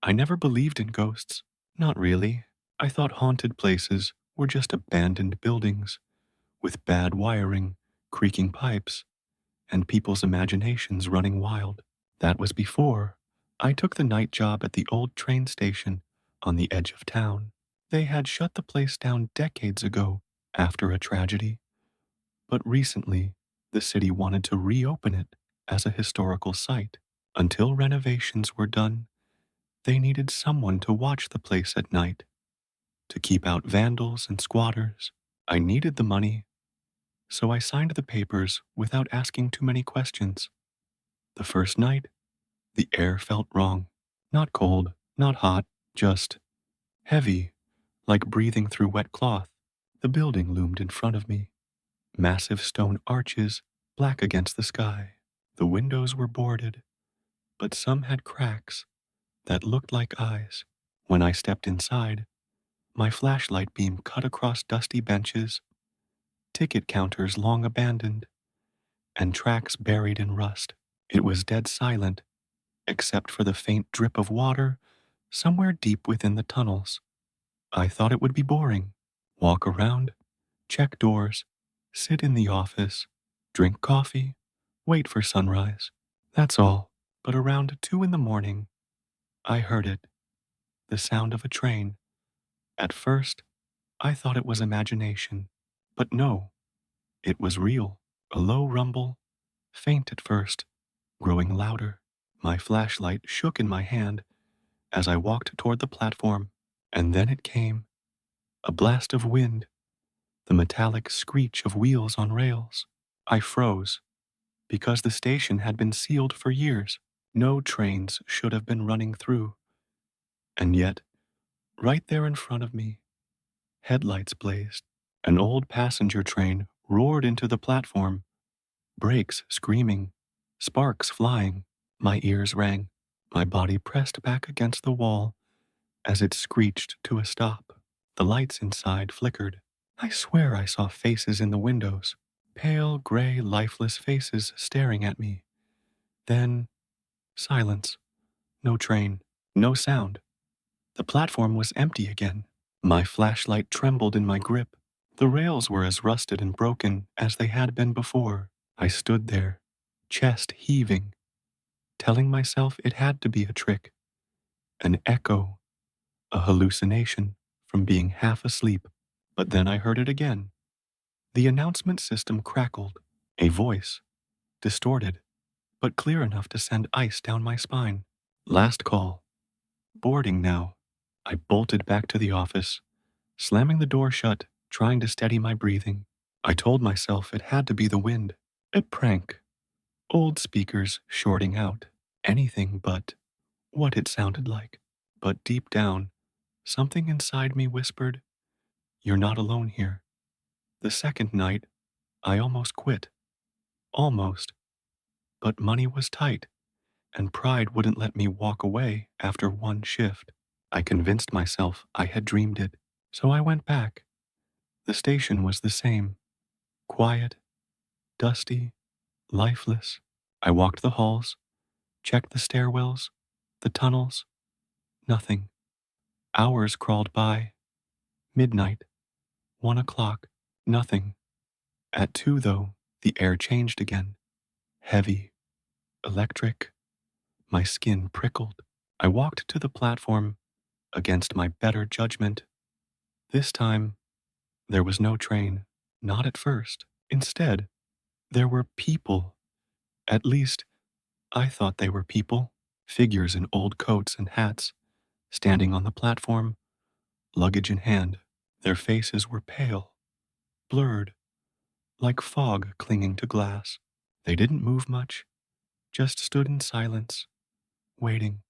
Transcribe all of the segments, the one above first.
I never believed in ghosts. Not really. I thought haunted places were just abandoned buildings with bad wiring, creaking pipes, and people's imaginations running wild. That was before I took the night job at the old train station on the edge of town. They had shut the place down decades ago after a tragedy, but recently the city wanted to reopen it as a historical site. Until renovations were done, they needed someone to watch the place at night, to keep out vandals and squatters. I needed the money, so I signed the papers without asking too many questions. The first night, the air felt wrong. Not cold, not hot, just heavy, like breathing through wet cloth. The building loomed in front of me, massive stone arches black against the sky. The windows were boarded, but some had cracks that looked like eyes. When I stepped inside, my flashlight beam cut across dusty benches, ticket counters long abandoned, and tracks buried in rust. It was dead silent, except for the faint drip of water somewhere deep within the tunnels. I thought it would be boring. Walk around, check doors, sit in the office, drink coffee, wait for sunrise. That's all. But around 2 in the morning, I heard it, the sound of a train. At first, I thought it was imagination. But no, it was real. A low rumble, faint at first, growing louder. My flashlight shook in my hand as I walked toward the platform, and then it came, a blast of wind, the metallic screech of wheels on rails. I froze, because the station had been sealed for years. No trains should have been running through. And yet, right there in front of me, headlights blazed. An old passenger train roared into the platform, brakes screaming, sparks flying. My ears rang, my body pressed back against the wall as it screeched to a stop. The lights inside flickered. I swear I saw faces in the windows, pale, gray, lifeless faces staring at me. Then, silence. No train, no sound. The platform was empty again. My flashlight trembled in my grip. The rails were as rusted and broken as they had been before. I stood there, chest heaving, telling myself it had to be a trick, an echo, a hallucination from being half asleep. But then I heard it again. The announcement system crackled. A voice, distorted, but clear enough to send ice down my spine. Last call. Boarding now. I bolted back to the office, slamming the door shut, trying to steady my breathing. I told myself it had to be the wind. A prank. Old speakers shorting out. Anything but what it sounded like. But deep down, something inside me whispered, "You're not alone here." The second night, I almost quit. Almost. But money was tight, and pride wouldn't let me walk away after one shift. I convinced myself I had dreamed it, so I went back. The station was the same. Quiet, dusty, lifeless. I walked the halls, checked the stairwells, the tunnels. Nothing. Hours crawled by. Midnight. 1 o'clock. Nothing. At 2, though, the air changed again. Heavy. Electric. My skin prickled. I walked to the platform against my better judgment. This time, there was no train. Not at first. Instead, there were people. At least, I thought they were people. Figures in old coats and hats, standing on the platform, luggage in hand. Their faces were pale, blurred, like fog clinging to glass. They didn't move much, just stood in silence, waiting.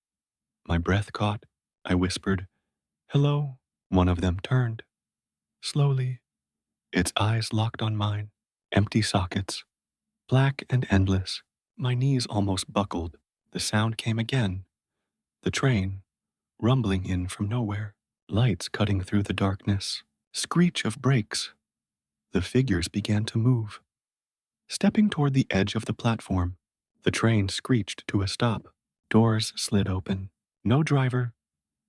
My breath caught. I whispered, "Hello." One of them turned. Slowly, its eyes locked on mine. Empty sockets, black and endless. My knees almost buckled. The sound came again. The train, rumbling in from nowhere. Lights cutting through the darkness. Screech of brakes. The figures began to move. Stepping toward the edge of the platform, the train screeched to a stop. Doors slid open. No driver,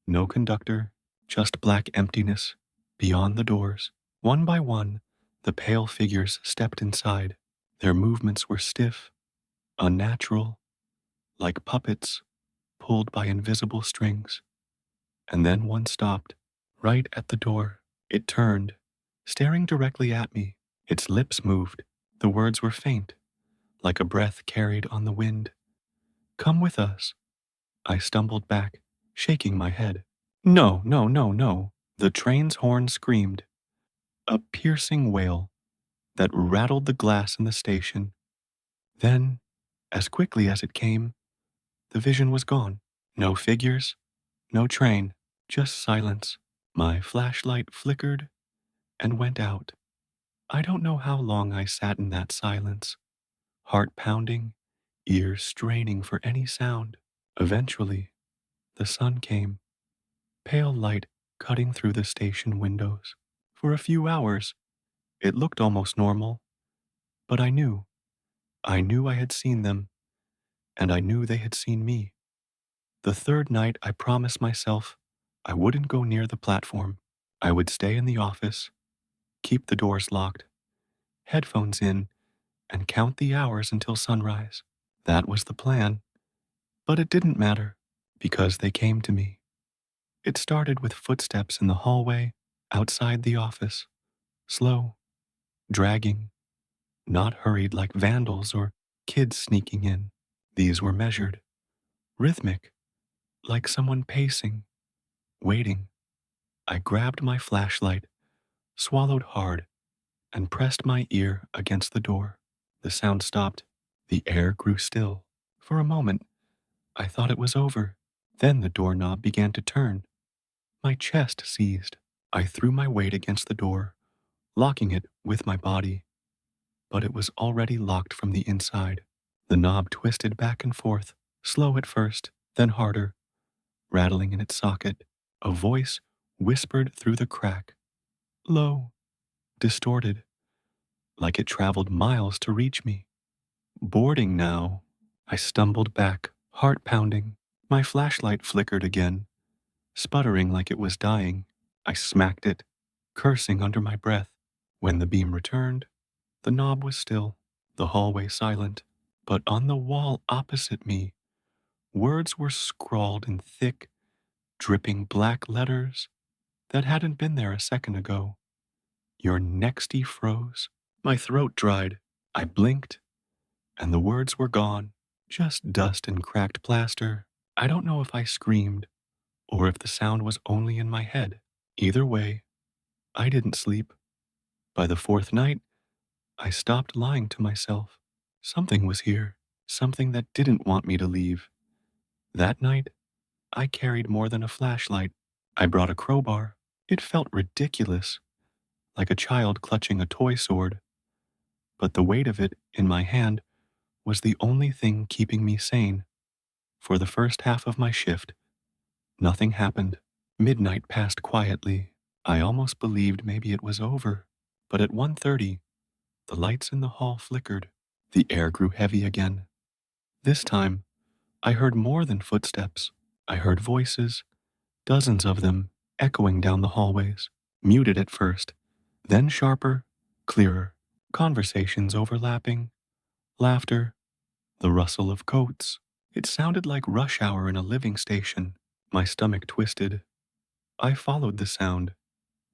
No conductor, just black emptiness beyond the doors. One by one, the pale figures stepped inside. Their movements were stiff, unnatural, like puppets pulled by invisible strings. And then one stopped, right at the door. It turned, staring directly at me. Its lips moved. The words were faint, like a breath carried on the wind. "Come with us." I stumbled back, shaking my head. "No, no, no, no." The train's horn screamed, a piercing wail that rattled the glass in the station. Then, as quickly as it came, the vision was gone. No figures, no train, just silence. My flashlight flickered and went out. I don't know how long I sat in that silence, heart pounding, ears straining for any sound. Eventually, the sun came, pale light cutting through the station windows. For a few hours, it looked almost normal, but I knew I had seen them, and I knew they had seen me. The third night, I promised myself I wouldn't go near the platform. I would stay in the office, keep the doors locked, headphones in, and count the hours until sunrise. That was the plan, but it didn't matter because they came to me. It started with footsteps in the hallway outside the office, slow, dragging, not hurried like vandals or kids sneaking in. These were measured, rhythmic, like someone pacing, waiting. I grabbed my flashlight, swallowed hard, and pressed my ear against the door. The sound stopped. The air grew still. For a moment, I thought it was over. Then the doorknob began to turn. My chest seized. I threw my weight against the door, locking it with my body, but it was already locked from the inside. The knob twisted back and forth, slow at first, then harder, rattling in its socket. A voice whispered through the crack, low, distorted, like it traveled miles to reach me. Boarding now. I stumbled back, heart pounding. My flashlight flickered again, sputtering like it was dying. I smacked it, cursing under my breath. When the beam returned, the knob was still, the hallway silent, but on the wall opposite me, words were scrawled in thick, dripping black letters that hadn't been there a second ago. Your nexty froze. My throat dried. I blinked, and the words were gone, just dust and cracked plaster. I don't know if I screamed or if the sound was only in my head. Either way, I didn't sleep. By the fourth night, I stopped lying to myself. Something was here, something that didn't want me to leave. That night, I carried more than a flashlight. I brought a crowbar. It felt ridiculous, like a child clutching a toy sword. But the weight of it in my hand was the only thing keeping me sane. For the first half of my shift, nothing happened. Midnight passed quietly. I almost believed maybe it was over. But at 1:30, the lights in the hall flickered. The air grew heavy again. This time, I heard more than footsteps. I heard voices, dozens of them, echoing down the hallways, muted at first, then sharper, clearer, conversations overlapping, laughter, the rustle of coats. It sounded like rush hour in a living station. My stomach twisted. I followed the sound,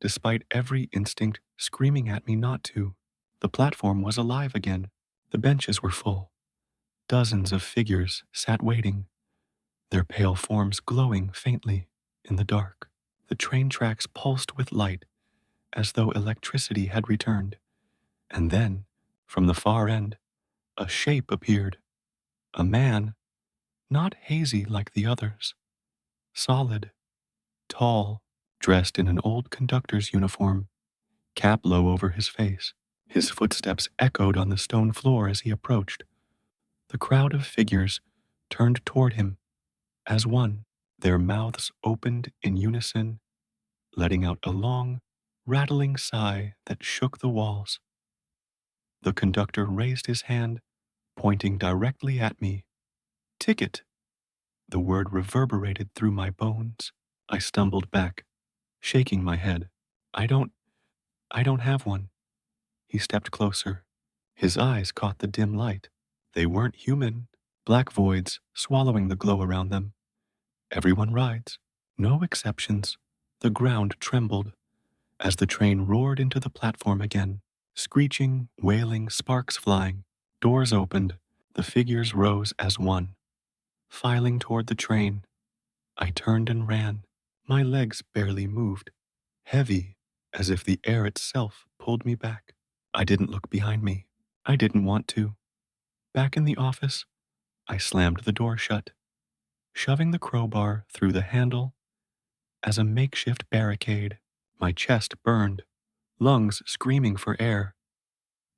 despite every instinct screaming at me not to. The platform was alive again. The benches were full. Dozens of figures sat waiting, their pale forms glowing faintly in the dark. The train tracks pulsed with light, as though electricity had returned. And then, from the far end, a shape appeared. A man, not hazy like the others, solid, tall, dressed in an old conductor's uniform, cap low over his face. His footsteps echoed on the stone floor as he approached. The crowd of figures turned toward him as one, their mouths opened in unison, letting out a long, rattling sigh that shook the walls. The conductor raised his hand, pointing directly at me. Ticket! The word reverberated through my bones. I stumbled back, shaking my head. I don't, I don't have one. He stepped closer. His eyes caught the dim light. They weren't human. Black voids swallowing the glow around them. Everyone rides. No exceptions. The ground trembled as the train roared into the platform again. Screeching, wailing, sparks flying. Doors opened. The figures rose as one. Filing toward the train, I turned and ran. My legs barely moved, heavy as if the air itself pulled me back. I didn't look behind me. I didn't want to. Back in the office, I slammed the door shut, shoving the crowbar through the handle as a makeshift barricade. My chest burned, lungs screaming for air.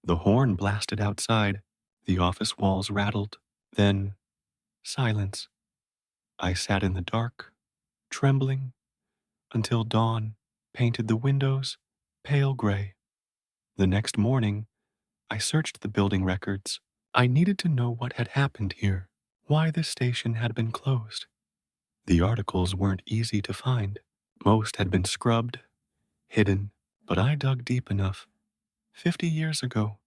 The horn blasted outside. The office walls rattled. Then, silence. I sat in the dark, trembling, until dawn painted the windows pale gray. The next morning, I searched the building records. I needed to know what had happened here, why this station had been closed. The articles weren't easy to find. Most had been scrubbed, hidden, but I dug deep enough. 50 years ago,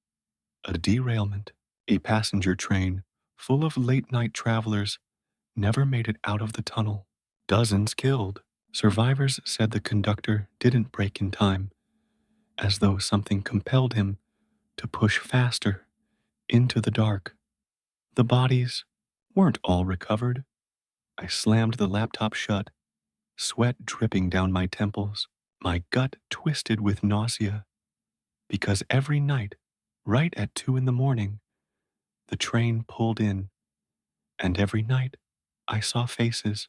a derailment, a passenger train full of late-night travelers never made it out of the tunnel. Dozens killed. Survivors said the conductor didn't brake in time, as though something compelled him to push faster into the dark. The bodies weren't all recovered. I slammed the laptop shut, sweat dripping down my temples, my gut twisted with nausea, because every night, right at 2 in the morning, the train pulled in, and every night I saw faces,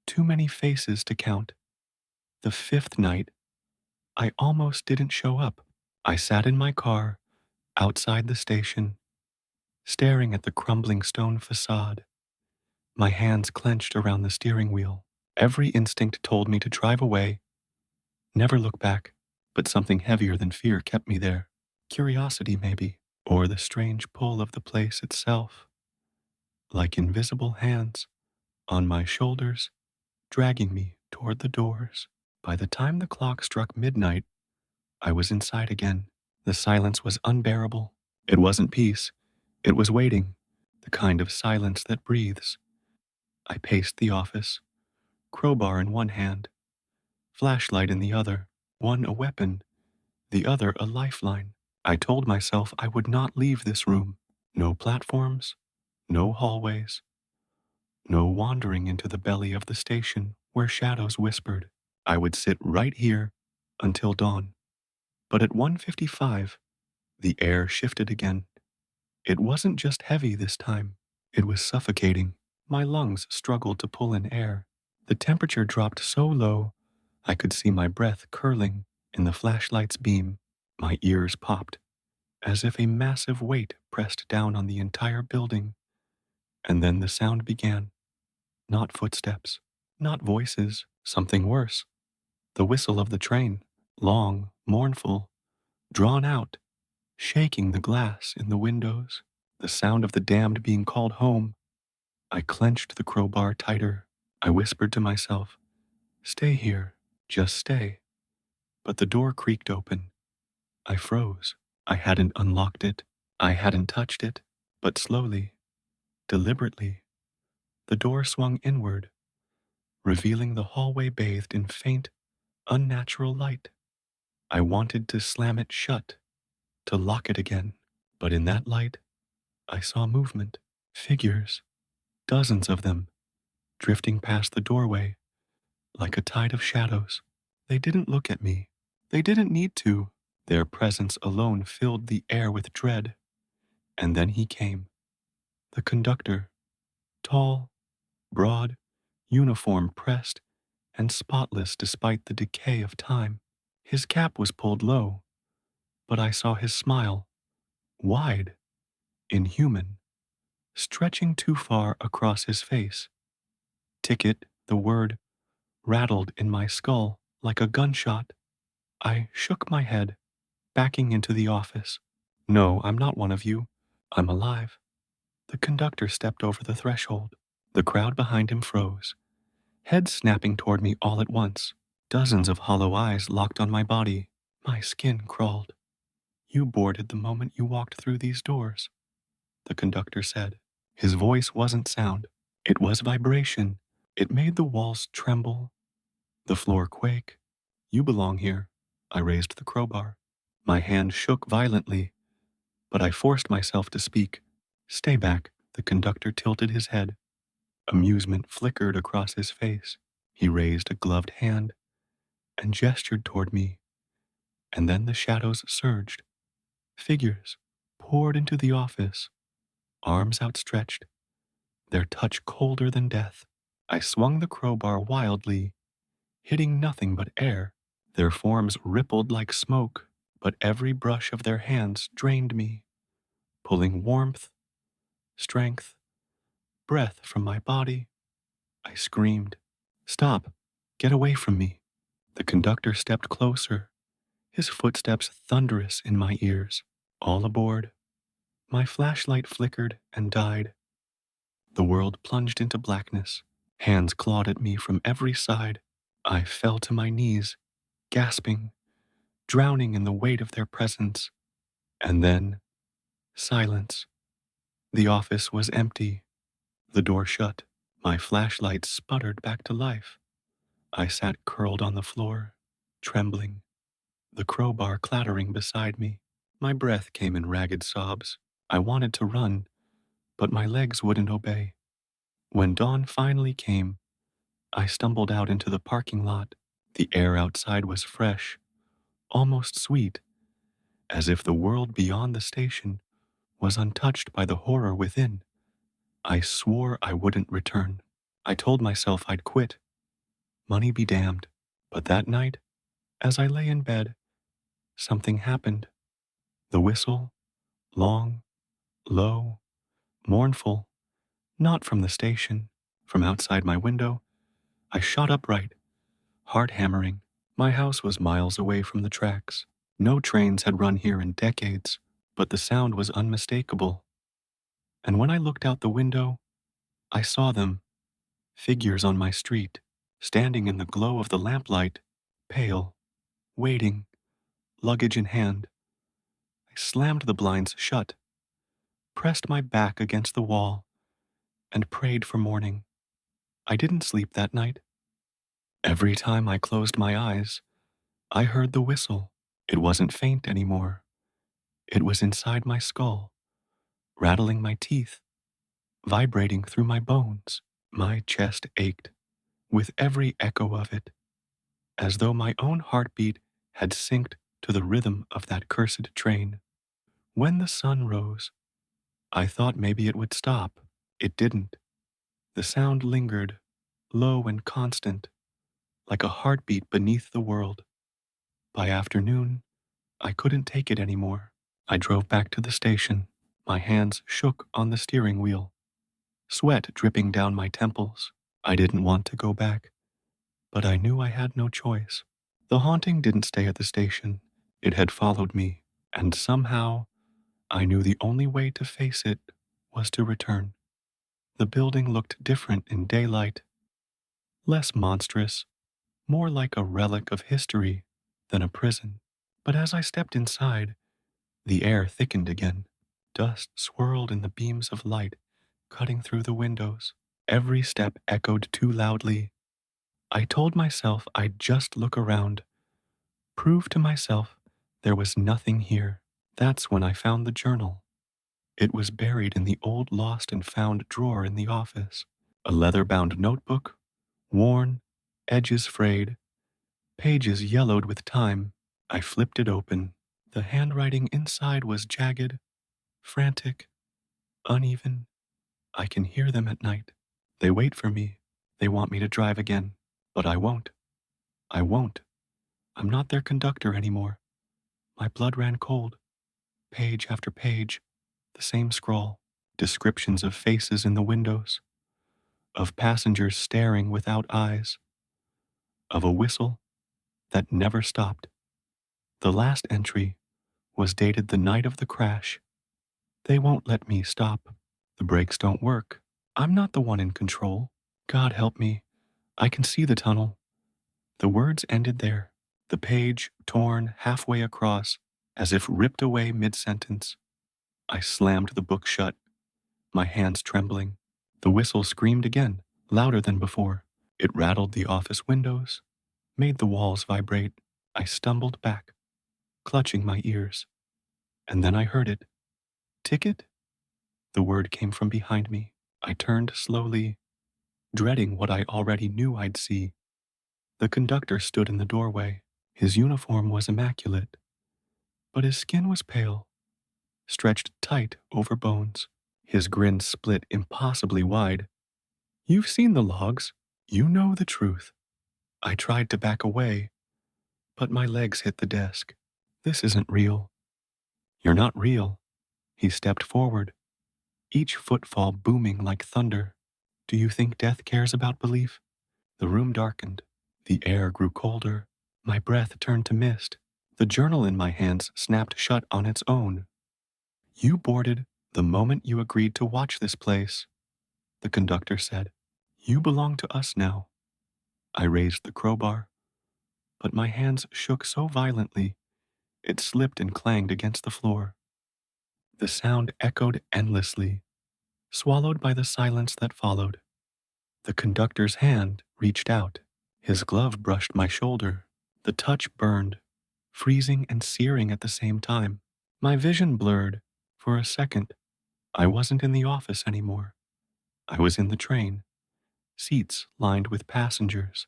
too many faces to count. The 5th night, I almost didn't show up. I sat in my car, outside the station, staring at the crumbling stone facade, my hands clenched around the steering wheel. Every instinct told me to drive away, never look back, but something heavier than fear kept me there. Curiosity, maybe, or the strange pull of the place itself, like invisible hands on my shoulders, dragging me toward the doors. By the time the clock struck midnight, I was inside again. The silence was unbearable. It wasn't peace. It was waiting, the kind of silence that breathes. I paced the office, crowbar in one hand, flashlight in the other, one a weapon, the other a lifeline. I told myself I would not leave this room. No platforms, no hallways, no wandering into the belly of the station where shadows whispered. I would sit right here until dawn. But at 1:55, the air shifted again. It wasn't just heavy this time. It was suffocating. My lungs struggled to pull in air. The temperature dropped so low, I could see my breath curling in the flashlight's beam. My ears popped, as if a massive weight pressed down on the entire building. And then the sound began. Not footsteps, not voices, something worse. The whistle of the train, long, mournful, drawn out, shaking the glass in the windows. The sound of the damned being called home. I clenched the crowbar tighter. I whispered to myself, "Stay here, just stay." But the door creaked open. I froze. I hadn't unlocked it. I hadn't touched it. But slowly, deliberately, the door swung inward, revealing the hallway bathed in faint, unnatural light. I wanted to slam it shut, to lock it again. But in that light, I saw movement, figures, dozens of them, drifting past the doorway like a tide of shadows. They didn't look at me. They didn't need to. Their presence alone filled the air with dread. And then he came. The conductor, tall, broad, uniform pressed, and spotless despite the decay of time. His cap was pulled low, but I saw his smile, wide, inhuman, stretching too far across his face. Ticket, the word, rattled in my skull like a gunshot. I shook my head, backing into the office. "No, I'm not one of you. I'm alive." The conductor stepped over the threshold. The crowd behind him froze, heads snapping toward me all at once. Dozens of hollow eyes locked on my body. My skin crawled. "You boarded the moment you walked through these doors," the conductor said. His voice wasn't sound. It was vibration. It made the walls tremble, the floor quake. "You belong here." I raised the crowbar. My hand shook violently, but I forced myself to speak. "Stay back." The conductor tilted his head. Amusement flickered across his face. He raised a gloved hand and gestured toward me, and then the shadows surged. Figures poured into the office, arms outstretched, their touch colder than death. I swung the crowbar wildly, hitting nothing but air. Their forms rippled like smoke, but every brush of their hands drained me, pulling warmth, strength, breath from my body. I screamed, "Stop! Get away from me!" The conductor stepped closer, his footsteps thunderous in my ears. "All aboard." My flashlight flickered and died. The world plunged into blackness. Hands clawed at me from every side. I fell to my knees, gasping, drowning in the weight of their presence. And then, silence. The office was empty, the door shut. My flashlight sputtered back to life. I sat curled on the floor, trembling, the crowbar clattering beside me. My breath came in ragged sobs. I wanted to run, but my legs wouldn't obey. When dawn finally came, I stumbled out into the parking lot. The air outside was fresh, almost sweet, as if the world beyond the station was untouched by the horror within. I swore I wouldn't return. I told myself I'd quit. Money be damned. But that night, as I lay in bed, something happened. The whistle, long, low, mournful, not from the station, from outside my window. I shot upright, heart hammering. My house was miles away from the tracks. No trains had run here in decades, but the sound was unmistakable. And when I looked out the window, I saw them, figures on my street, standing in the glow of the lamplight, pale, waiting, luggage in hand. I slammed the blinds shut, pressed my back against the wall, and prayed for morning. I didn't sleep that night. Every time I closed my eyes, I heard the whistle. It wasn't faint anymore. It was inside my skull, rattling my teeth, vibrating through my bones. My chest ached with every echo of it, as though my own heartbeat had synced to the rhythm of that cursed train. When the sun rose, I thought maybe it would stop. It didn't. The sound lingered, low and constant, like a heartbeat beneath the world. By afternoon, I couldn't take it anymore. I drove back to the station. My hands shook on the steering wheel, sweat dripping down my temples. I didn't want to go back, but I knew I had no choice. The haunting didn't stay at the station. It had followed me, and somehow I knew the only way to face it was to return. The building looked different in daylight, less monstrous, more like a relic of history than a prison. But as I stepped inside, the air thickened again. Dust swirled in the beams of light cutting through the windows. Every step echoed too loudly. I told myself I'd just look around, prove to myself there was nothing here. That's when I found the journal. It was buried in the old lost and found drawer in the office. A leather-bound notebook, worn, edges frayed, pages yellowed with time. I flipped it open. The handwriting inside was jagged, frantic, uneven. I can hear them at night. They wait for me. They want me to drive again. But I won't. I won't. I'm not their conductor anymore. My blood ran cold. Page after page, the same scrawl. Descriptions of faces in the windows, of passengers staring without eyes, of a whistle that never stopped. The last entry was dated the night of the crash. They won't let me stop. The brakes don't work. I'm not the one in control. God help me. I can see the tunnel. The words ended there, the page torn halfway across, as if ripped away mid-sentence. I slammed the book shut, my hands trembling. The whistle screamed again, louder than before. It rattled the office windows, made the walls vibrate. I stumbled back, clutching my ears. And then I heard it. Ticket? The word came from behind me. I turned slowly, dreading what I already knew I'd see. The conductor stood in the doorway. His uniform was immaculate, but his skin was pale, stretched tight over bones. His grin split impossibly wide. You've seen the logs. You know the truth. I tried to back away, but my legs hit the desk. This isn't real. You're not real. He stepped forward, each footfall booming like thunder. Do you think death cares about belief? The room darkened. The air grew colder. My breath turned to mist. The journal in my hands snapped shut on its own. You boarded the moment you agreed to watch this place, the conductor said. You belong to us now. I raised the crowbar, but my hands shook so violently it slipped and clanged against the floor. The sound echoed endlessly, swallowed by the silence that followed. The conductor's hand reached out. His glove brushed my shoulder. The touch burned, freezing and searing at the same time. My vision blurred. For a second, I wasn't in the office anymore. I was in the train, seats lined with passengers,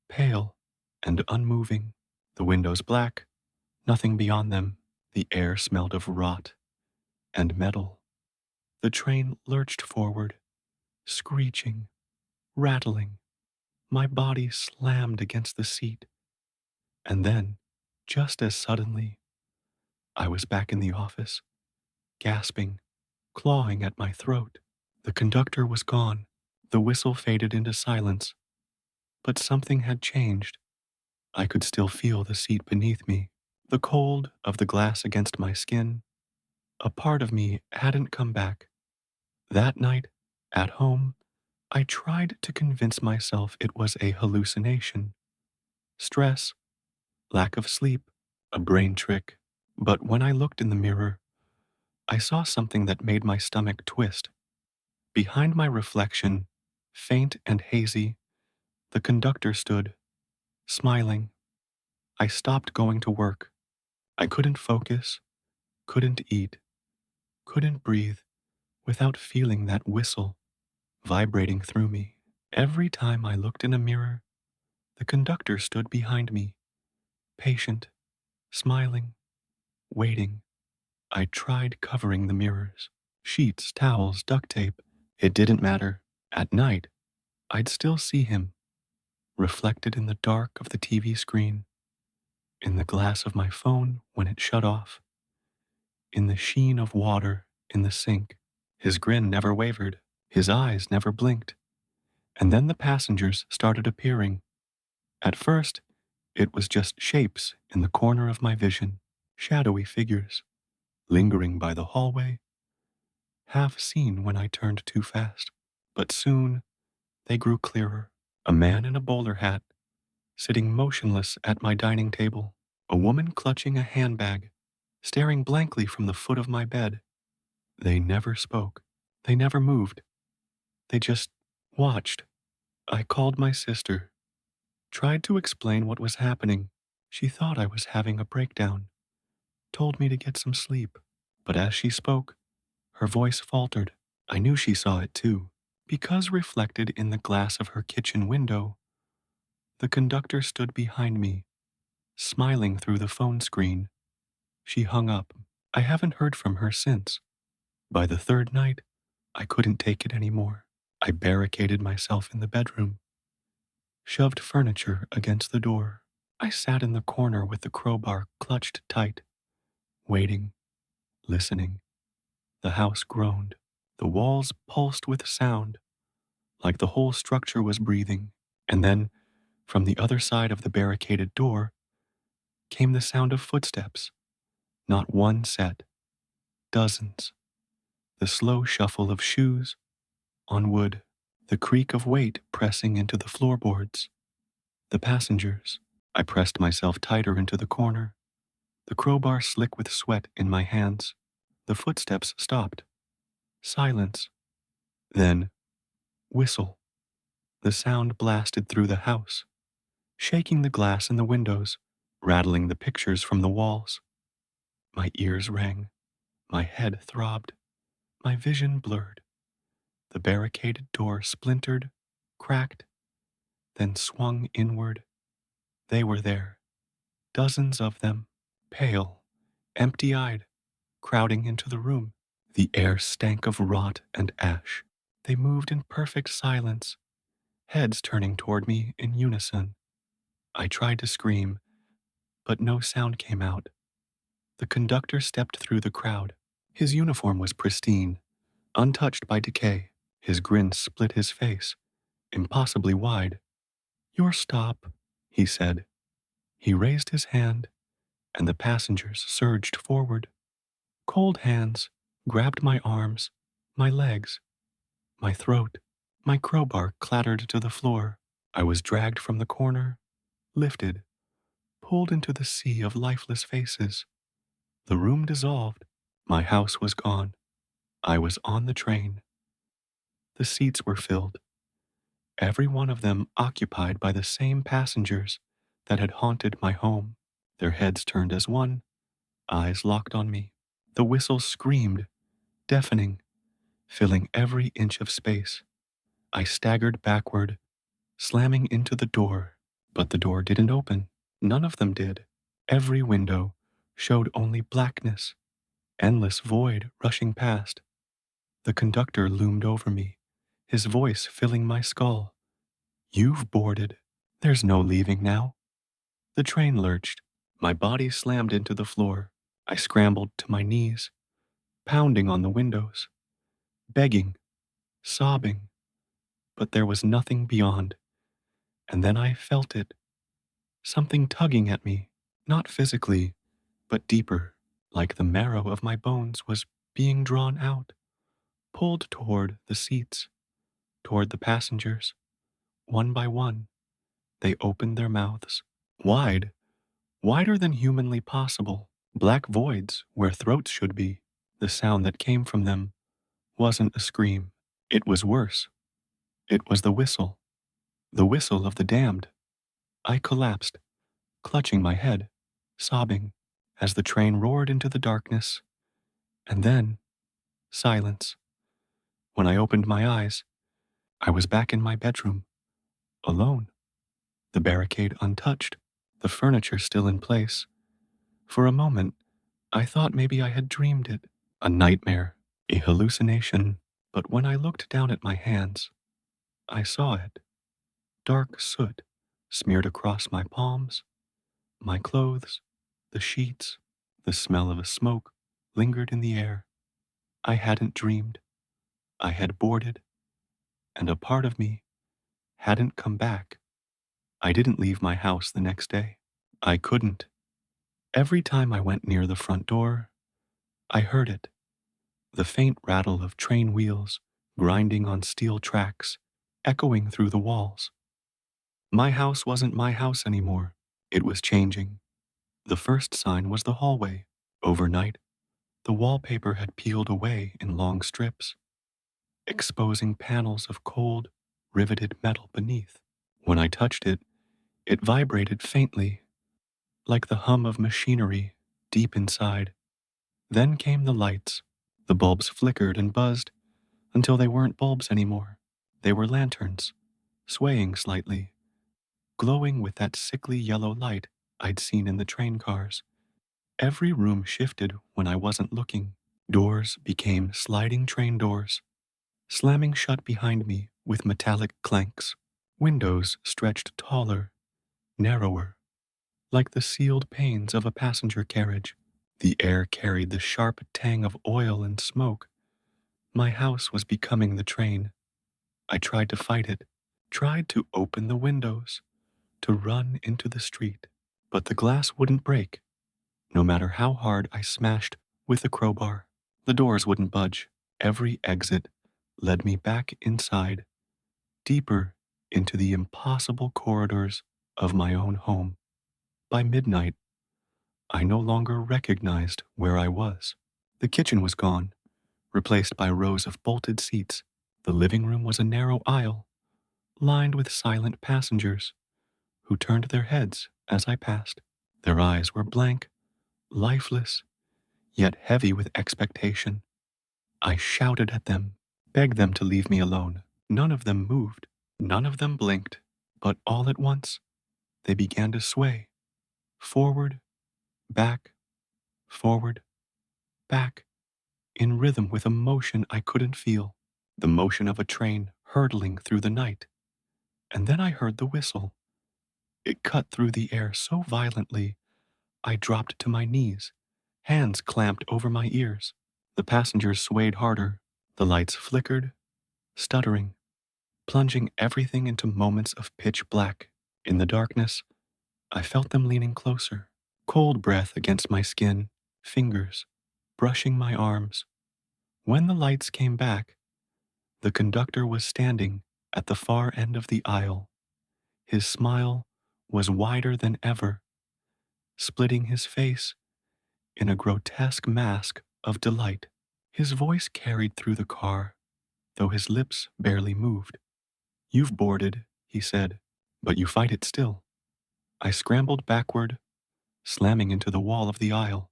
pale and unmoving. The windows black, nothing beyond them. The air smelled of rot and metal. The train lurched forward, screeching, rattling. My body slammed against the seat. And then, just as suddenly, I was back in the office, gasping, clawing at my throat. The conductor was gone. The whistle faded into silence. But something had changed. I could still feel the seat beneath me, the cold of the glass against my skin. A part of me hadn't come back. That night, at home, I tried to convince myself it was a hallucination. Stress, lack of sleep, a brain trick. But when I looked in the mirror, I saw something that made my stomach twist. Behind my reflection, faint and hazy, the conductor stood, smiling. I stopped going to work. I couldn't focus, couldn't eat, couldn't breathe without feeling that whistle vibrating through me. Every time I looked in a mirror, the conductor stood behind me, patient, smiling, waiting. I tried covering the mirrors, sheets, towels, duct tape. It didn't matter. At night, I'd still see him, reflected in the dark of the TV screen, in the glass of my phone when it shut off, in the sheen of water in the sink. His grin never wavered, his eyes never blinked. And then the passengers started appearing. At first, it was just shapes in the corner of my vision, shadowy figures, lingering by the hallway, half seen when I turned too fast. But soon, they grew clearer. A man in a bowler hat, sitting motionless at my dining table. A woman clutching a handbag, staring blankly from the foot of my bed. They never spoke. They never moved. They just watched. I called my sister, tried to explain what was happening. She thought I was having a breakdown, told me to get some sleep. But as she spoke, her voice faltered. I knew she saw it too, because reflected in the glass of her kitchen window, the conductor stood behind me, smiling through the phone screen. She hung up. I haven't heard from her since. By the third night, I couldn't take it anymore. I barricaded myself in the bedroom, shoved furniture against the door. I sat in the corner with the crowbar clutched tight, waiting, listening. The house groaned. The walls pulsed with sound, like the whole structure was breathing. And then, from the other side of the barricaded door, came the sound of footsteps. Not one set, dozens. The slow shuffle of shoes on wood. the creak of weight pressing into the floorboards, the passengers. I pressed myself tighter into the corner, the crowbar slick with sweat in my hands. The footsteps stopped. Silence. Then, whistle. The sound blasted through the house, shaking the glass in the windows, rattling the pictures from the walls. My ears rang. My head throbbed. My vision blurred. The barricaded door splintered, cracked, then swung inward. They were there, dozens of them, pale, empty-eyed, crowding into the room. The air stank of rot and ash. They moved in perfect silence, heads turning toward me in unison. I tried to scream, but no sound came out. The conductor stepped through the crowd. His uniform was pristine, untouched by decay. His grin split his face, impossibly wide. "Your stop," he said. He raised his hand, and the passengers surged forward. Cold hands grabbed my arms, my legs, my throat. My crowbar clattered to the floor. I was dragged from the corner, lifted, pulled into the sea of lifeless faces. The room dissolved. My house was gone. I was on the train. The seats were filled, every one of them occupied by the same passengers that had haunted my home. Their heads turned as one, eyes locked on me. The whistle screamed, deafening, filling every inch of space. I staggered backward, slamming into the door, but the door didn't open. None of them did. Every window showed only blackness, endless void rushing past. The conductor loomed over me, his voice filling my skull. "You've boarded. There's no leaving now." The train lurched. My body slammed into the floor. I scrambled to my knees, pounding on the windows, begging, sobbing, but there was nothing beyond. And then I felt it, something tugging at me, not physically, but deeper, like the marrow of my bones was being drawn out, pulled toward the seats, toward the passengers. One by one, they opened their mouths, wide, wider than humanly possible, black voids where throats should be. The sound that came from them wasn't a scream. It was worse. It was the whistle of the damned. I collapsed, clutching my head, sobbing, as the train roared into the darkness. And then, silence. When I opened my eyes, I was back in my bedroom, alone, the barricade untouched, the furniture still in place. For a moment, I thought maybe I had dreamed it, a nightmare, a hallucination. But when I looked down at my hands, I saw it. Dark soot smeared across my palms, my clothes, the sheets. The smell of a smoke lingered in the air. I hadn't dreamed. I had boarded, and a part of me hadn't come back. I didn't leave my house the next day. I couldn't. Every time I went near the front door, I heard it, the faint rattle of train wheels grinding on steel tracks, echoing through the walls. My house wasn't my house anymore. It was changing. The first sign was the hallway. Overnight, the wallpaper had peeled away in long strips, exposing panels of cold, riveted metal beneath. When I touched it, it vibrated faintly, like the hum of machinery deep inside. Then came the lights. The bulbs flickered and buzzed until they weren't bulbs anymore. They were lanterns, swaying slightly, glowing with that sickly yellow light I'd seen in the train cars. Every room shifted when I wasn't looking. Doors became sliding train doors, slamming shut behind me with metallic clanks. Windows stretched taller, narrower, like the sealed panes of a passenger carriage. The air carried the sharp tang of oil and smoke. My house was becoming the train. I tried to fight it, tried to open the windows, to run into the street, but the glass wouldn't break, no matter how hard I smashed with a crowbar. The doors wouldn't budge. Every exit led me back inside, deeper into the impossible corridors of my own home. By midnight, I no longer recognized where I was. The kitchen was gone, replaced by rows of bolted seats. The living room was a narrow aisle, lined with silent passengers who turned their heads as I passed. Their eyes were blank, lifeless, yet heavy with expectation. I shouted at them, begged them to leave me alone. None of them moved, none of them blinked, but all at once, they began to sway, forward, back, forward, back, in rhythm with a motion I couldn't feel, the motion of a train hurtling through the night. And then I heard the whistle. It cut through the air so violently, I dropped to my knees, hands clamped over my ears. The passengers swayed harder. The lights flickered, stuttering, plunging everything into moments of pitch black. In the darkness, I felt them leaning closer, cold breath against my skin, fingers brushing my arms. When the lights came back, the conductor was standing at the far end of the aisle. His smile was wider than ever, splitting his face in a grotesque mask of delight. His voice carried through the car, though his lips barely moved. "You've boarded," he said, "but you fight it still." I scrambled backward, slamming into the wall of the aisle.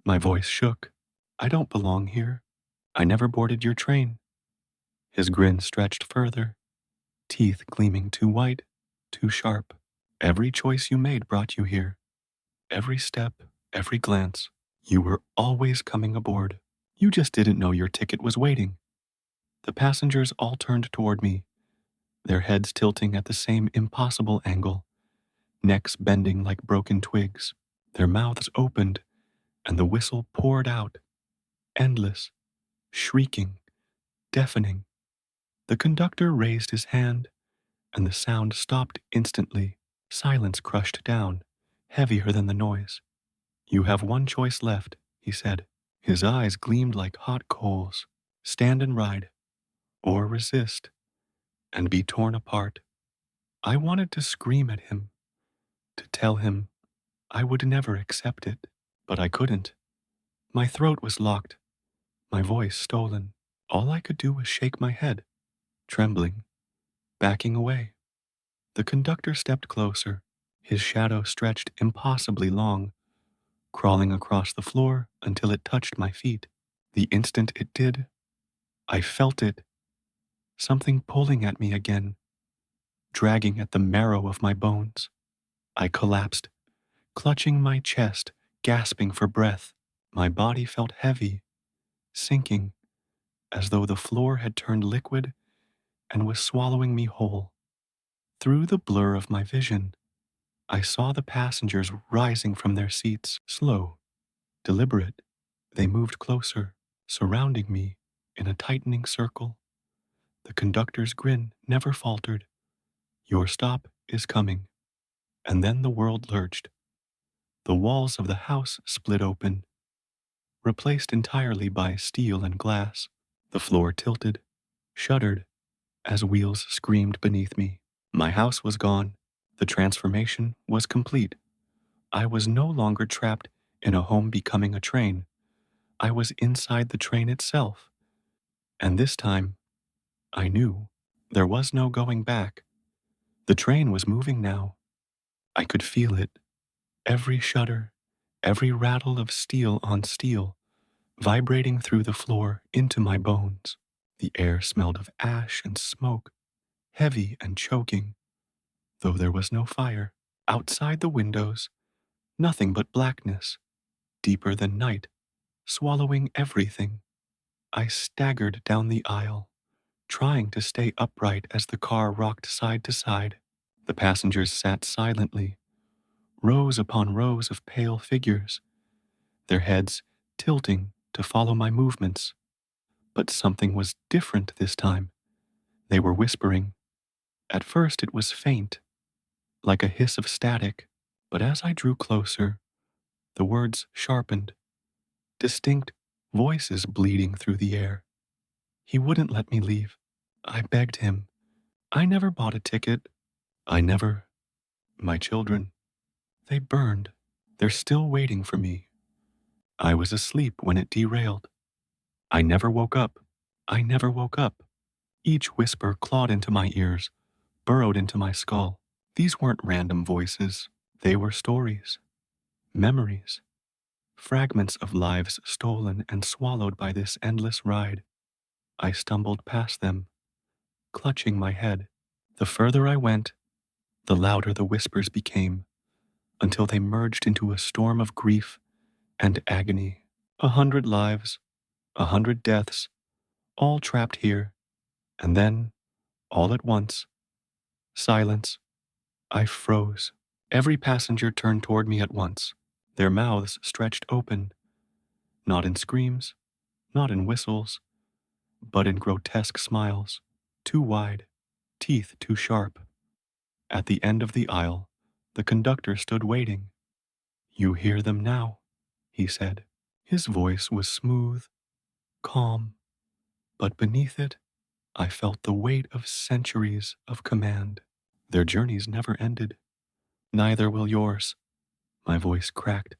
My voice shook. "I don't belong here. I never boarded your train." His grin stretched further, teeth gleaming too white, too sharp. "Every choice you made brought you here. Every step, every glance. You were always coming aboard. You just didn't know your ticket was waiting." The passengers all turned toward me, their heads tilting at the same impossible angle, necks bending like broken twigs. Their mouths opened, and the whistle poured out, endless, shrieking, deafening. The conductor raised his hand, and the sound stopped instantly. Silence crushed down, heavier than the noise. "You have one choice left," he said. His eyes gleamed like hot coals. "Stand and ride, or resist, and be torn apart." I wanted to scream at him, to tell him I would never accept it, but I couldn't. My throat was locked, my voice stolen. All I could do was shake my head, trembling, backing away. The conductor stepped closer, his shadow stretched impossibly long, crawling across the floor until it touched my feet. The instant it did, I felt it, something pulling at me again, dragging at the marrow of my bones. I collapsed, clutching my chest, gasping for breath. My body felt heavy, sinking, as though the floor had turned liquid and was swallowing me whole. Through the blur of my vision, I saw the passengers rising from their seats, slow, deliberate. They moved closer, surrounding me in a tightening circle. The conductor's grin never faltered. "Your stop is coming." And then the world lurched. The walls of the house split open, replaced entirely by steel and glass. The floor tilted, shuddered, as wheels screamed beneath me. My house was gone. The transformation was complete. I was no longer trapped in a home becoming a train. I was inside the train itself. And this time, I knew there was no going back. The train was moving now. I could feel it. Every shudder, every rattle of steel on steel, vibrating through the floor into my bones. The air smelled of ash and smoke, heavy and choking, though there was no fire. Outside the windows, nothing but blackness, deeper than night, swallowing everything. I staggered down the aisle, trying to stay upright as the car rocked side to side. The passengers sat silently, rows upon rows of pale figures, their heads tilting to follow my movements. But something was different this time. They were whispering. At first it was faint, like a hiss of static, but as I drew closer, the words sharpened, distinct voices bleeding through the air. He wouldn't let me leave. I begged him, I never bought a ticket. I never. My children, they burned. They're still waiting for me. I was asleep when it derailed. I never woke up. I never woke up. Each whisper clawed into my ears, burrowed into my skull. These weren't random voices. They were stories, memories, fragments of lives stolen and swallowed by this endless ride. I stumbled past them, clutching my head. The further I went, the louder the whispers became, until they merged into a storm of grief and agony. 100 lives, 100 deaths, all trapped here, and then, all at once, silence. I froze. Every passenger turned toward me at once, their mouths stretched open, not in screams, not in whistles, but in grotesque smiles, too wide, teeth too sharp. At the end of the aisle, the conductor stood waiting. "You hear them now," he said. His voice was smooth, calm, but beneath it, I felt the weight of centuries of command. Their journeys never ended. Neither will yours. My voice cracked,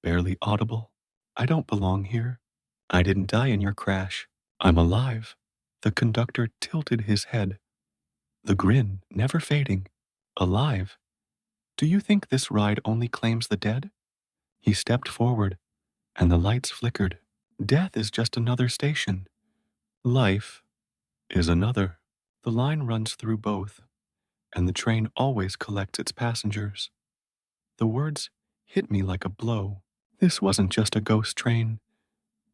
barely audible. I don't belong here. I didn't die in your crash. I'm alive. The conductor tilted his head, the grin never fading. Alive? Do you think this ride only claims the dead? He stepped forward, and the lights flickered. Death is just another station. Life is another. The line runs through both, and the train always collects its passengers. The words hit me like a blow. This wasn't just a ghost train.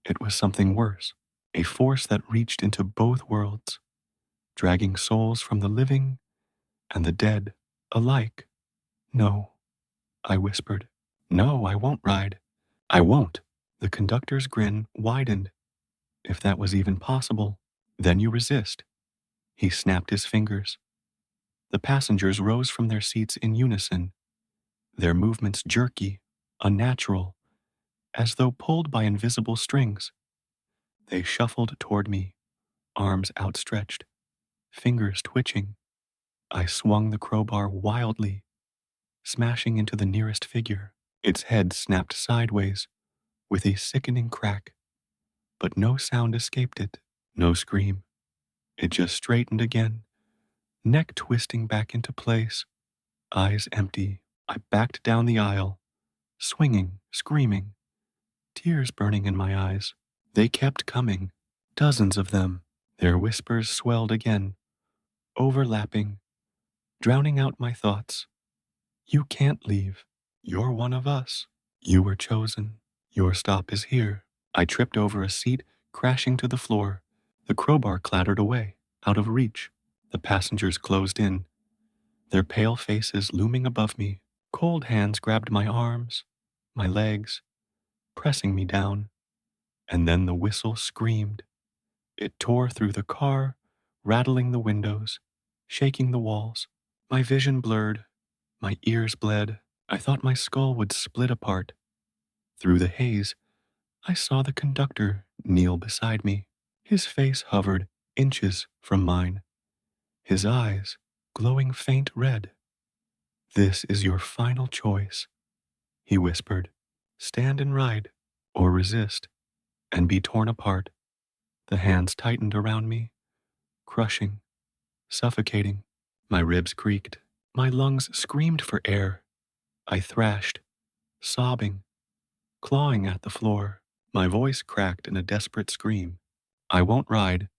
It was something worse, a force that reached into both worlds, dragging souls from the living and the dead alike. "No," I whispered. "No, I won't ride. I won't." The conductor's grin widened. If that was even possible, then you resist. He snapped his fingers. The passengers rose from their seats in unison, their movements jerky, unnatural, as though pulled by invisible strings. They shuffled toward me, arms outstretched, fingers twitching. I swung the crowbar wildly, smashing into the nearest figure. Its head snapped sideways with a sickening crack, but no sound escaped it, no scream. It just straightened again, neck twisting back into place, eyes empty. I backed down the aisle, swinging, screaming, tears burning in my eyes. They kept coming, dozens of them. Their whispers swelled again, overlapping, drowning out my thoughts. "You can't leave. You're one of us. You were chosen. Your stop is here." I tripped over a seat, crashing to the floor. The crowbar clattered away, out of reach. The passengers closed in, their pale faces looming above me. Cold hands grabbed my arms, my legs, pressing me down. And then the whistle screamed. It tore through the car, rattling the windows, shaking the walls. My vision blurred, my ears bled. I thought my skull would split apart. Through the haze, I saw the conductor kneel beside me. His face hovered inches from mine, his eyes glowing faint red. "This is your final choice," he whispered. "Stand and ride, or resist, and be torn apart." The hands tightened around me, crushing, suffocating. My ribs creaked. My lungs screamed for air. I thrashed, sobbing, clawing at the floor. My voice cracked in a desperate scream. "I won't ride.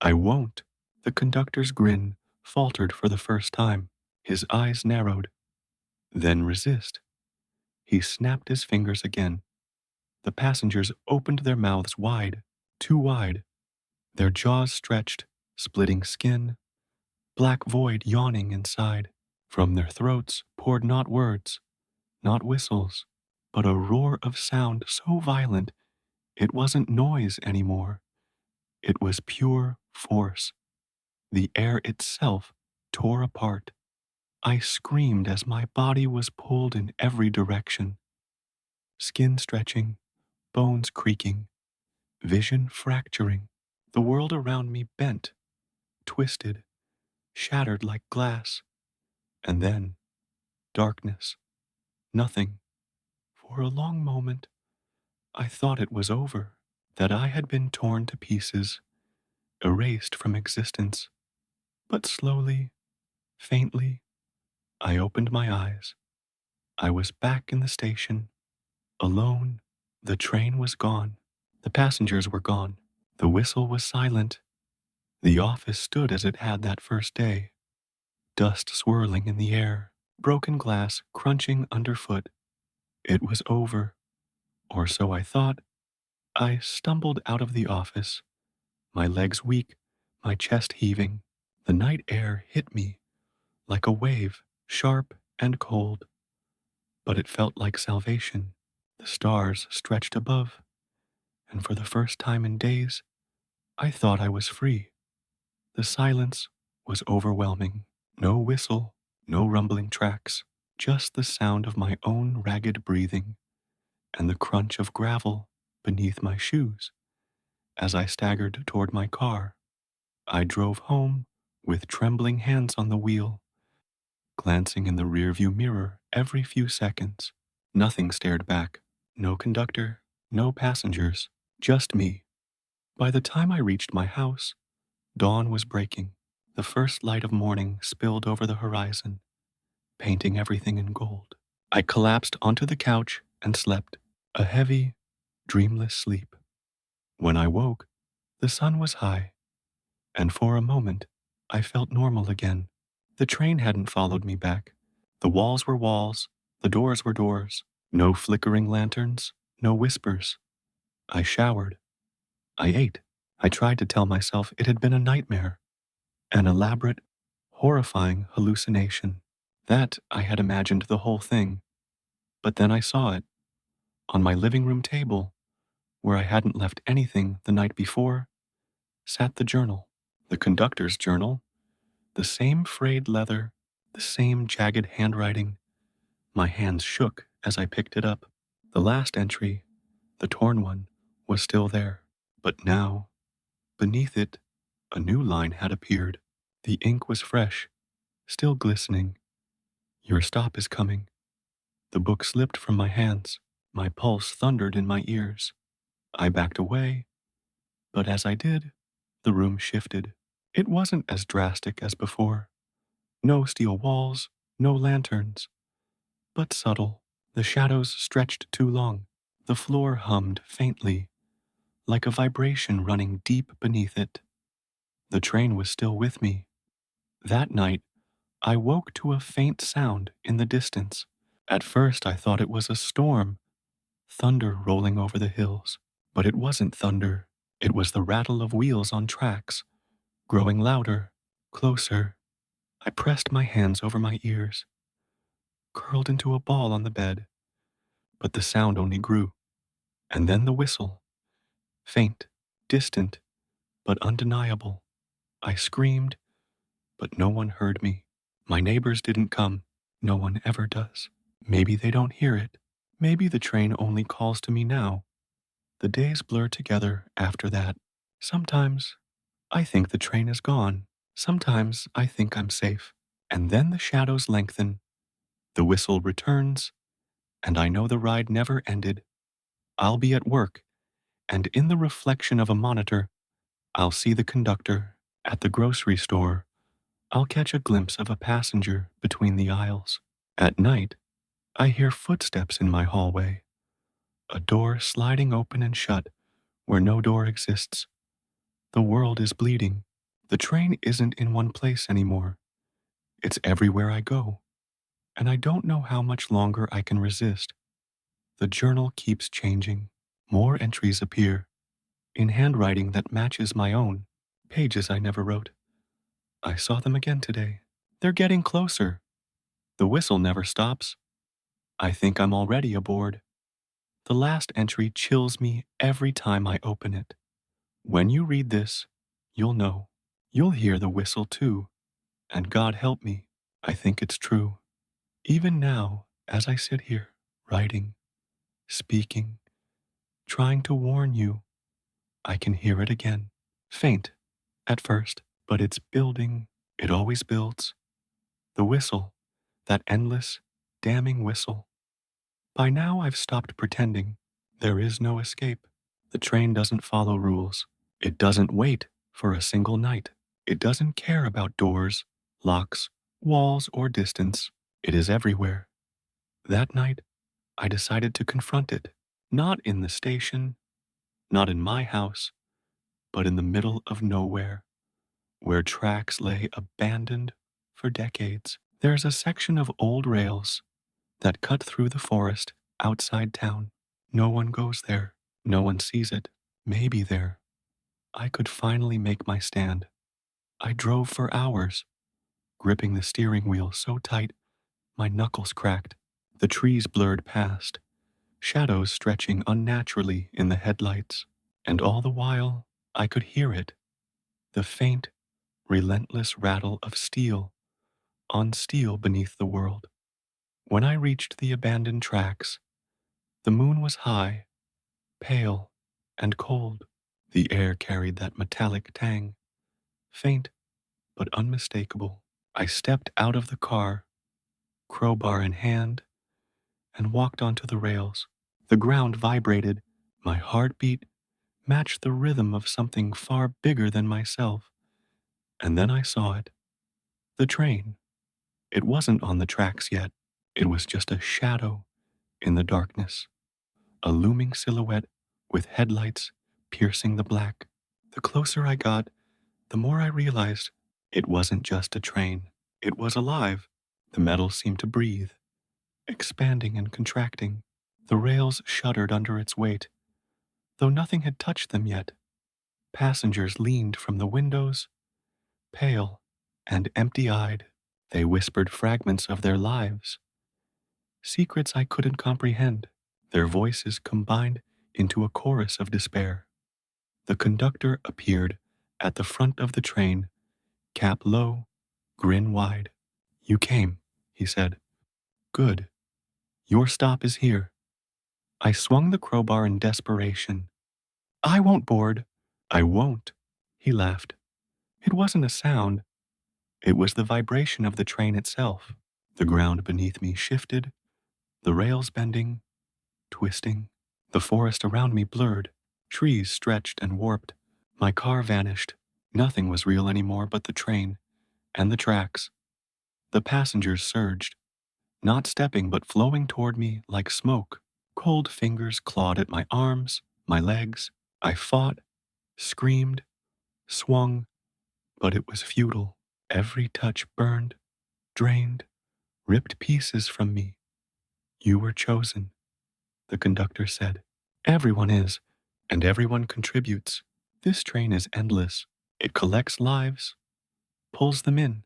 I won't." The conductor's grin faltered for the first time. His eyes narrowed. "Then resist." He snapped his fingers again. The passengers opened their mouths wide, too wide. Their jaws stretched, splitting skin, black void yawning inside. From their throats poured not words, not whistles, but a roar of sound so violent it wasn't noise anymore. It was pure force. The air itself tore apart. I screamed as my body was pulled in every direction. Skin stretching, bones creaking, vision fracturing. The world around me bent, twisted, shattered like glass, and then darkness, nothing. For a long moment, I thought it was over, that I had been torn to pieces, erased from existence. But slowly, faintly, I opened my eyes. I was back in the station, alone. The train was gone. The passengers were gone. The whistle was silent. The office stood as it had that first day, dust swirling in the air, broken glass crunching underfoot. It was over, or so I thought. I stumbled out of the office, my legs weak, my chest heaving. The night air hit me like a wave, sharp and cold, but it felt like salvation. The stars stretched above, and for the first time in days, I thought I was free. The silence was overwhelming. No whistle, no rumbling tracks, just the sound of my own ragged breathing and the crunch of gravel beneath my shoes as I staggered toward my car. I drove home with trembling hands on the wheel, glancing in the rearview mirror every few seconds. Nothing stared back. No conductor, no passengers, just me. By the time I reached my house, dawn was breaking. The first light of morning spilled over the horizon, painting everything in gold. I collapsed onto the couch and slept, a heavy, dreamless sleep. When I woke, the sun was high, and for a moment, I felt normal again. The train hadn't followed me back. The walls were walls, the doors were doors. No flickering lanterns, no whispers. I showered. I ate. I tried to tell myself it had been a nightmare, an elaborate, horrifying hallucination. That I had imagined the whole thing. But then I saw it, on my living room table, where I hadn't left anything the night before, sat the journal, the conductor's journal, the same frayed leather, the same jagged handwriting. My hands shook as I picked it up. The last entry, the torn one, was still there. But now, beneath it, a new line had appeared. The ink was fresh, still glistening. Your stop is coming. The book slipped from my hands. My pulse thundered in my ears. I backed away, but as I did, the room shifted. It wasn't as drastic as before. No steel walls, no lanterns, but subtle. The shadows stretched too long. The floor hummed faintly, like a vibration running deep beneath it. The train was still with me. That night, I woke to a faint sound in the distance. At first, I thought it was a storm, thunder rolling over the hills. But it wasn't thunder. It was the rattle of wheels on tracks, growing louder, closer. I pressed my hands over my ears, curled into a ball on the bed, but the sound only grew. And then the whistle, faint, distant, but undeniable. I screamed, but no one heard me. My neighbors didn't come. No one ever does. Maybe they don't hear it. Maybe the train only calls to me now. The days blur together after that. Sometimes I think the train is gone. Sometimes I think I'm safe. And then the shadows lengthen. The whistle returns, and I know the ride never ended. I'll be at work, and in the reflection of a monitor, I'll see the conductor. At the grocery store, I'll catch a glimpse of a passenger between the aisles. At night, I hear footsteps in my hallway, a door sliding open and shut where no door exists. The world is bleeding. The train isn't in one place anymore. It's everywhere I go, and I don't know how much longer I can resist. The journal keeps changing. More entries appear, in handwriting that matches my own, pages I never wrote. I saw them again today. They're getting closer. The whistle never stops. I think I'm already aboard. The last entry chills me every time I open it. When you read this, you'll know. You'll hear the whistle too. And God help me, I think it's true. Even now, as I sit here, writing, speaking, trying to warn you, I can hear it again. Faint, at first, but it's building, It always builds. The whistle, that endless, damning whistle. By now I've stopped pretending. There is no escape. The train doesn't follow rules. It doesn't wait for a single night. It doesn't care about doors, locks, walls, or distance. It is everywhere. That night, I decided to confront it. Not in the station, not in my house, but in the middle of nowhere, where tracks lay abandoned for decades. There's a section of old rails that cut through the forest outside town. No one goes there. No one sees it. Maybe there, I could finally make my stand. I drove for hours, gripping the steering wheel so tight my knuckles cracked. The trees blurred past, shadows stretching unnaturally in the headlights. And all the while, I could hear it, the faint, relentless rattle of steel on steel beneath the world. When I reached the abandoned tracks, the moon was high, pale, and cold. The air carried that metallic tang, faint but unmistakable. I stepped out of the car, crowbar in hand, and walked onto the rails. The ground vibrated. My heartbeat matched the rhythm of something far bigger than myself. And then I saw it. The train. It wasn't on the tracks yet. It was just a shadow in the darkness, a looming silhouette with headlights piercing the black. The closer I got, the more I realized it wasn't just a train. It was alive. The metal seemed to breathe, expanding and contracting. The rails shuddered under its weight, though nothing had touched them yet. Passengers leaned from the windows, pale and empty-eyed. They whispered fragments of their lives, secrets I couldn't comprehend. Their voices combined into a chorus of despair. The conductor appeared at the front of the train, cap low, grin wide. "You came," he said. "Good. Your stop is here." I swung the crowbar in desperation. "I won't board." "I won't," he laughed. It wasn't a sound. It was the vibration of the train itself. The ground beneath me shifted, the rails bending, twisting. The forest around me blurred, trees stretched and warped. My car vanished. Nothing was real anymore but the train and the tracks. The passengers surged, not stepping but flowing toward me like smoke. Cold fingers clawed at my arms, my legs. I fought, screamed, swung, but it was futile. Every touch burned, drained, ripped pieces from me. "You were chosen," the conductor said. "Everyone is, and everyone contributes. This train is endless. It collects lives, pulls them in,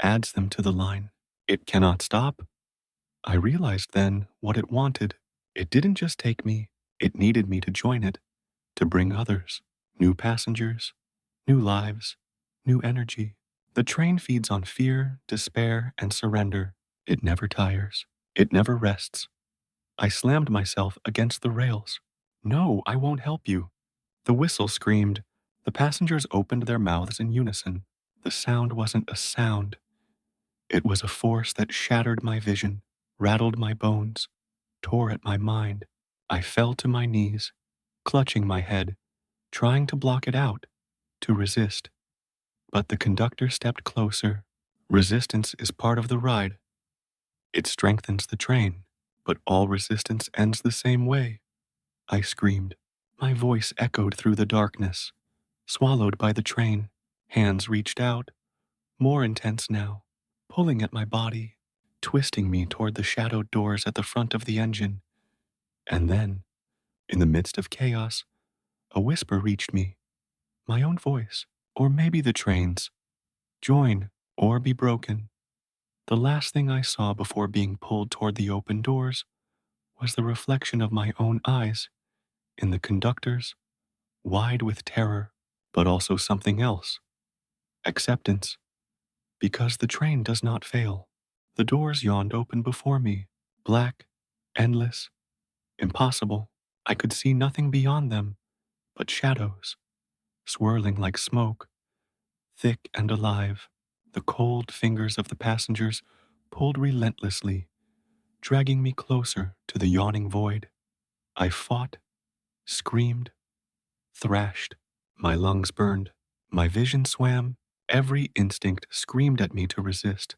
adds them to the line. It cannot stop." I realized then what it wanted. It didn't just take me, it needed me to join it, to bring others, new passengers, new lives, new energy. The train feeds on fear, despair, and surrender. It never tires. It never rests. I slammed myself against the rails. "No, I won't help you." The whistle screamed. The passengers opened their mouths in unison. The sound wasn't a sound. It was a force that shattered my vision, rattled my bones, tore at my mind. I fell to my knees, clutching my head, trying to block it out, to resist. But the conductor stepped closer. "Resistance is part of the ride. It strengthens the train, but all resistance ends the same way." I screamed. My voice echoed through the darkness, swallowed by the train. Hands reached out, more intense now, pulling at my body, twisting me toward the shadowed doors at the front of the engine. And then, in the midst of chaos, a whisper reached me, my own voice, or maybe the train's. "Join or be broken." The last thing I saw before being pulled toward the open doors was the reflection of my own eyes in the conductor's, wide with terror, but also something else. Acceptance. Because the train does not fail. The doors yawned open before me, black, endless, impossible. I could see nothing beyond them but shadows, swirling like smoke, thick and alive. The cold fingers of the passengers pulled relentlessly, dragging me closer to the yawning void. I fought, screamed, thrashed. My lungs burned. My vision swam. Every instinct screamed at me to resist.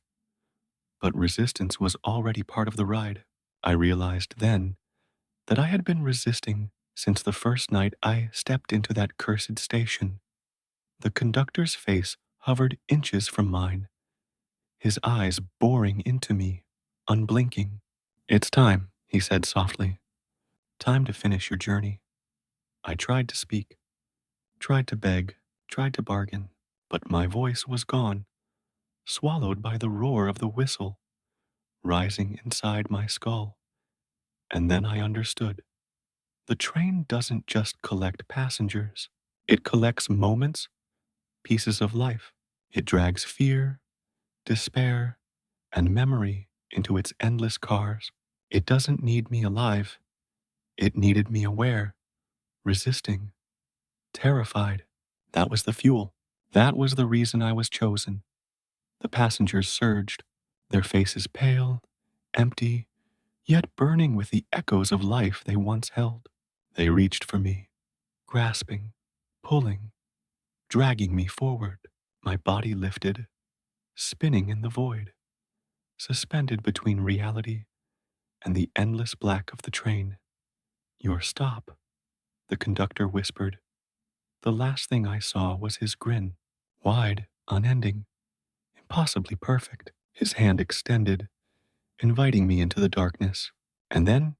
But resistance was already part of the ride. I realized then that I had been resisting since the first night I stepped into that cursed station. The conductor's face hovered inches from mine, his eyes boring into me, unblinking. "It's time," he said softly. "Time to finish your journey." I tried to speak, tried to beg, tried to bargain, but my voice was gone, swallowed by the roar of the whistle, rising inside my skull. And then I understood. The train doesn't just collect passengers. It collects moments, pieces of life. It drags fear, despair, and memory into its endless cars. It doesn't need me alive. It needed me aware, resisting, terrified. That was the fuel. That was the reason I was chosen. The passengers surged, their faces pale, empty, yet burning with the echoes of life they once held. They reached for me, grasping, pulling, dragging me forward. My body lifted, spinning in the void, suspended between reality and the endless black of the train. "Your stop," the conductor whispered. The last thing I saw was his grin, wide, unending, impossibly perfect. His hand extended, inviting me into the darkness. And then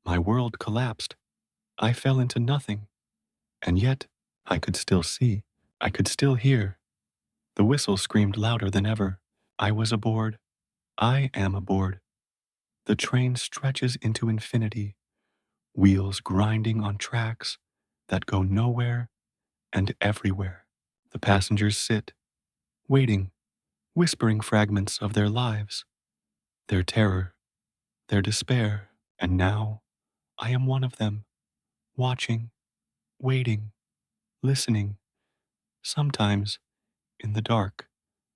my world collapsed. I fell into nothing. And yet I could still see. I could still hear. The whistle screamed louder than ever. I was aboard. I am aboard. The train stretches into infinity, wheels grinding on tracks that go nowhere and everywhere. The passengers sit, waiting, whispering fragments of their lives, their terror, their despair. And now I am one of them, watching, waiting, listening. Sometimes, in the dark,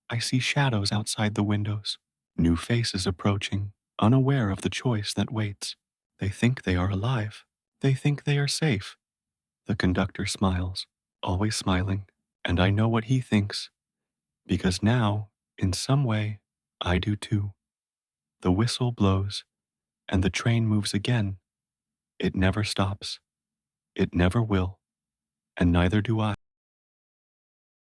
I see shadows outside the windows, new faces approaching, unaware of the choice that waits. They think they are alive. They think they are safe. The conductor smiles, always smiling, and I know what he thinks, because now, in some way, I do too. The whistle blows, and the train moves again. It never stops. It never will, and neither do I.